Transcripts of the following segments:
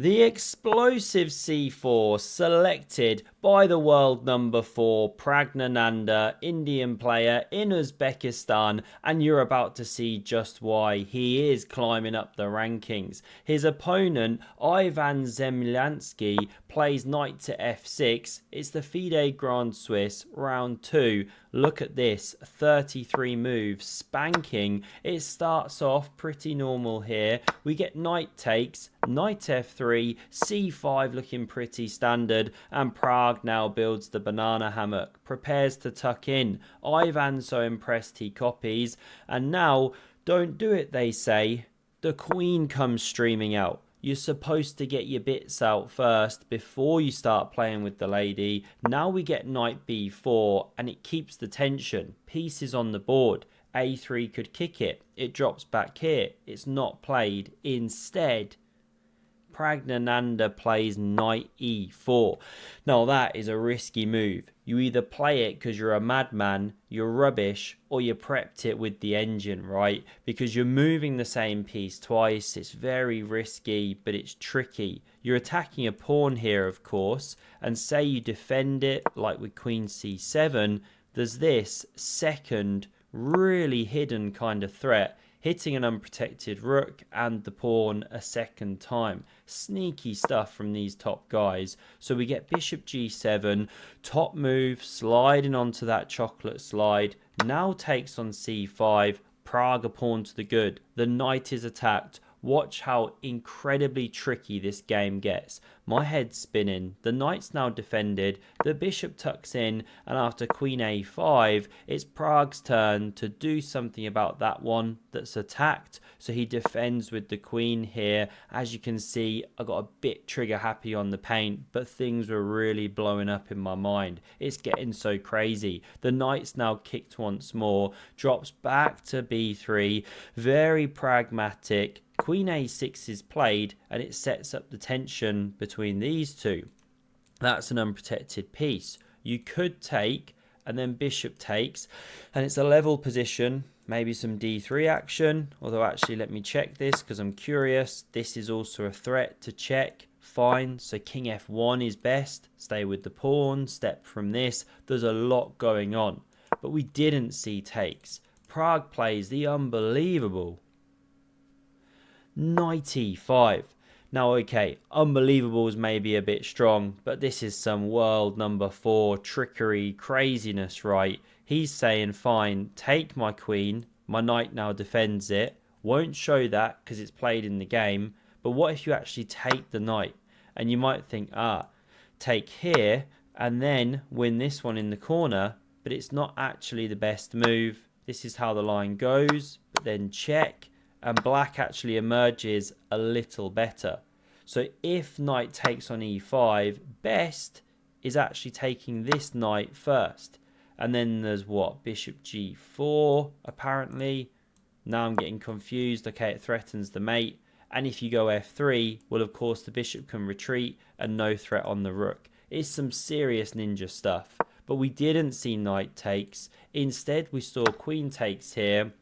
The explosive c4 selected by the world number 4 Pragg, Indian player in Uzbekistan, and you're about to see just why he is climbing up the rankings. His opponent Ivan Zemlyansky plays knight to f6. It's the FIDE Grand Swiss round 2. Look at this, 33 moves, spanking. It starts off pretty normal here. We get knight takes, knight f3, c5 looking pretty standard, and Pragg now builds the banana hammock, prepares to tuck in. Ivan's so impressed he copies, and now, don't do it they say, the queen comes streaming out. You're supposed to get your bits out first before you start playing with the lady. Now we get knight b4 and it keeps the tension. Pieces on the board. a3 could kick it. It drops back here. It's not played. Instead, Pragg plays knight e4. Now that is a risky move. You either play it because you're a madman, you're rubbish, or you prepped it with the engine, right? Because you're moving the same piece twice. It's very risky, but it's tricky. You're attacking a pawn here, of course, and say you defend it like with queen c7, there's this second really hidden kind of threat, hitting an unprotected rook and the pawn a second time. Sneaky stuff from these top guys. So we get bishop g7, top move, sliding onto that chocolate slide. Now takes on c5, Pragg a pawn to the good. The knight is attacked. Watch how incredibly tricky this game gets. My head's spinning. The knight's now defended. The bishop tucks in. And after queen a5, it's Pragg's turn to do something about that one that's attacked. So he defends with the queen here. As you can see, I got a bit trigger happy on the paint, but things were really blowing up in my mind. It's getting so crazy. The knight's now kicked once more. Drops back to b3. Very pragmatic. Queen a6 is played and it sets up the tension between these two. That's an unprotected piece. You could take and then bishop takes and it's a level position. Maybe some d3 action, although actually let me check this because I'm curious. This is also a threat to check. Fine, so king f1 is best. Stay with the pawn, step from this. There's a lot going on, but we didn't see takes. Pragg plays the unbelievable knight e5. Now, okay, unbelievable is maybe a bit strong, but this is some world number 4 trickery, craziness, right? He's saying, fine, take my queen. My knight now defends it. Won't show that because it's played in the game. But what if you actually take the knight? And you might think, take here and then win this one in the corner. But it's not actually the best move. This is how the line goes. But then check. And black actually emerges a little better. So if knight takes on e5, best is actually taking this knight first. And then there's what? Bishop g4, apparently. Now I'm getting confused. Okay, it threatens the mate. And if you go f3, well, of course, the bishop can retreat and no threat on the rook. It's some serious ninja stuff. But we didn't see knight takes. Instead, we saw queen takes here.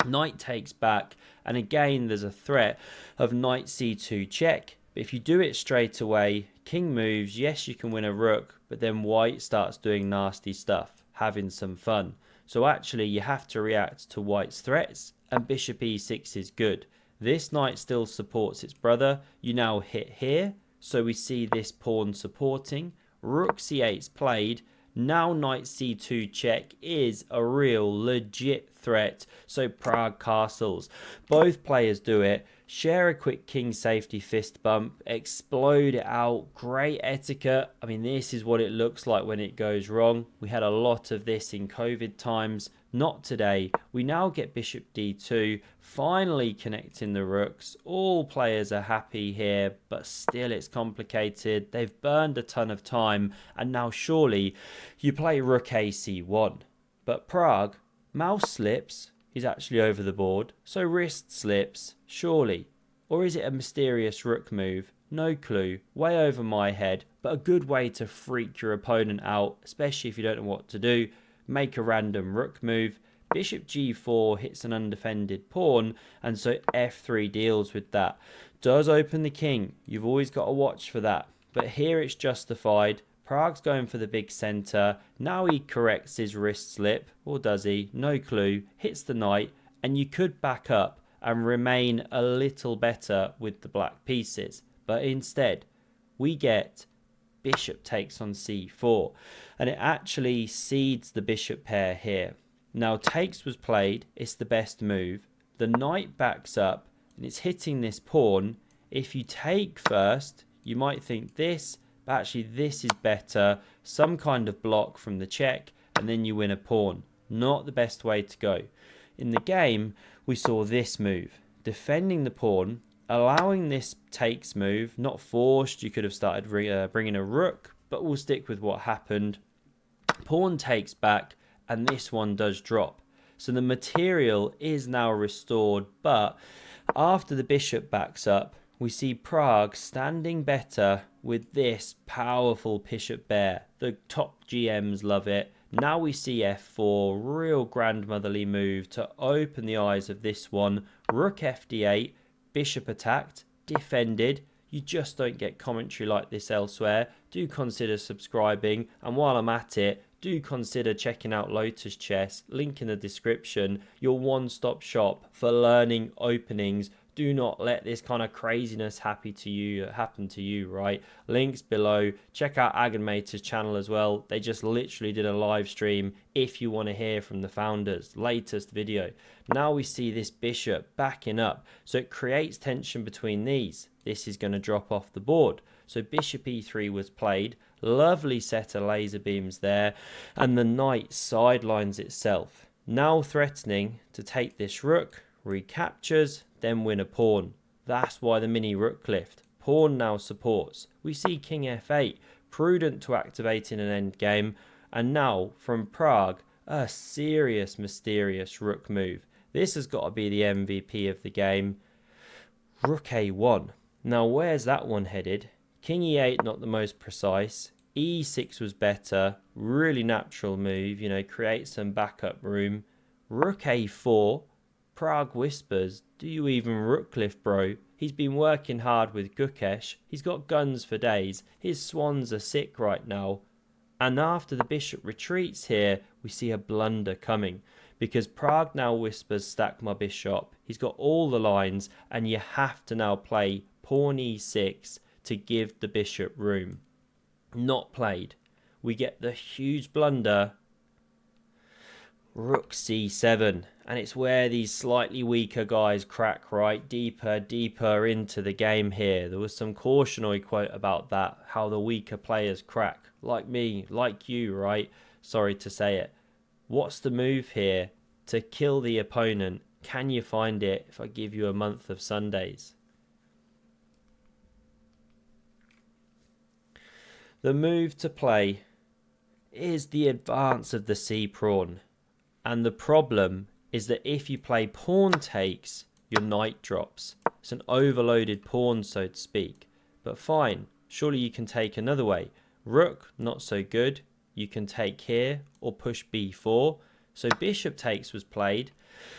Knight takes back, and again there's a threat of knight c2 check. But if you do it straight away, king moves, yes you can win a rook, but then white starts doing nasty stuff, having some fun. So actually you have to react to white's threats, and bishop e6 is good. This knight still supports its brother. You now hit here, so we see this pawn supporting. Rook c8's played. Now knight c2 check is a real legit threat, so Pragg castles. Both players do it. Share a quick king safety fist bump, explode it out, great etiquette. I mean, this is what it looks like when it goes wrong. We had a lot of this in COVID times. Not today. We now get bishop d2, finally connecting the rooks. All players are happy here, but still it's complicated. They've burned a ton of time, and now surely you play rook ac1. But Pragg, mouse slips, he's actually over the board, so wrist slips, surely. Or is it a mysterious rook move? No clue, way over my head, but a good way to freak your opponent out, especially if you don't know what to do. Make a random rook move. Bishop g4 hits an undefended pawn, and so f3 deals with that. Does open the king. You've always got to watch for that. But here it's justified. Pragg's going for the big centre. Now he corrects his wrist slip. Or does he? No clue. Hits the knight. And you could back up and remain a little better with the black pieces. But instead, we get bishop takes on c4. And it actually cedes the bishop pair here. Now takes was played. It's the best move. The knight backs up. And it's hitting this pawn. If you take first, you might think this, but actually this is better. Some kind of block from the check, and then you win a pawn. Not the best way to go. In the game, we saw this move. Defending the pawn, allowing this takes move, not forced. You could have started bringing a rook, but we'll stick with what happened. Pawn takes back, and this one does drop. So the material is now restored, but after the bishop backs up, we see Pragg standing better with this powerful bishop bear. The top GMs love it. Now we see f4, real grandmotherly move to open the eyes of this one. Rook fd8, bishop attacked, defended. You just don't get commentary like this elsewhere. Do consider subscribing, and while I'm at it, do consider checking out Lotus Chess, link in the description, your one-stop shop for learning openings. Do not let this kind of craziness happen to you, right? Links below. Check out Agenmator's channel as well. They just literally did a live stream if you want to hear from the founders. Latest video. Now we see this bishop backing up. So it creates tension between these. This is going to drop off the board. So bishop e3 was played. Lovely set of laser beams there. And the knight sidelines itself. Now threatening to take this rook. Recaptures, then win a pawn. That's why the mini rook clift. Pawn now supports. We see king f8. Prudent to activating an endgame. And now from Pragg, a serious mysterious rook move. This has got to be the MVP of the game. Rook a1. Now where's that one headed? King e8 not the most precise. e6 was better. Really natural move, you know, create some backup room. Rook a4. Pragg whispers, do you even rook cliff, bro? He's been working hard with Gukesh. He's got guns for days. His swans are sick right now. And after the bishop retreats here, we see a blunder coming. Because Pragg now whispers, stack my bishop. He's got all the lines, and you have to now play pawn e6 to give the bishop room. Not played. We get the huge blunder. Rook c7, and it's where these slightly weaker guys crack, right? Deeper into the game here. There was some cautionary quote about that, how the weaker players crack. Like me, like you, right? Sorry to say it. What's the move here to kill the opponent? Can you find it if I give you a month of Sundays? The move to play is the advance of the c-pawn. And the problem is that if you play pawn takes, your knight drops. It's an overloaded pawn, so to speak. But fine, surely you can take another way. Rook, not so good. You can take here or push b4. So bishop takes was played.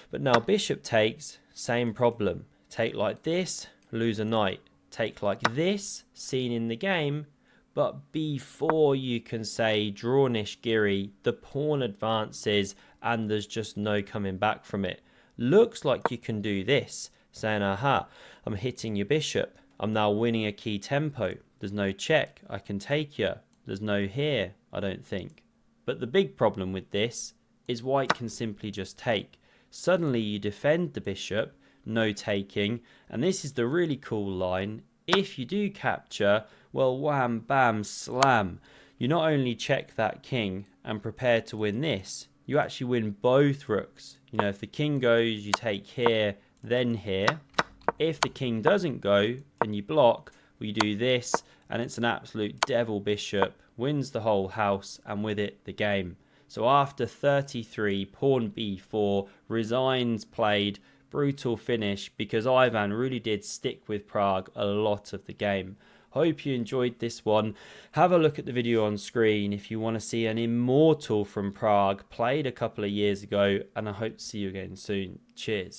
But now bishop takes, same problem. Take like this, lose a knight. Take like this, seen in the game. But before you can say drawnish giri, the pawn advances and there's just no coming back from it. Looks like you can do this, saying, aha, I'm hitting your bishop. I'm now winning a key tempo. There's no check. I can take you. There's no here, I don't think. But the big problem with this is white can simply just take. Suddenly you defend the bishop, no taking, and this is the really cool line. If you do capture, well, wham, bam, slam. You not only check that king and prepare to win this, you actually win both rooks. You know, if the king goes, you take here, then here. If the king doesn't go and you block, we do this, and it's an absolute devil bishop, wins the whole house, and with it, the game. So after 33, pawn b4, resigns played, brutal finish, because Ivan really did stick with Pragg a lot of the game. Hope you enjoyed this one. Have a look at the video on screen if you want to see an immortal from Pragg, played a couple of years ago, and I hope to see you again soon. Cheers.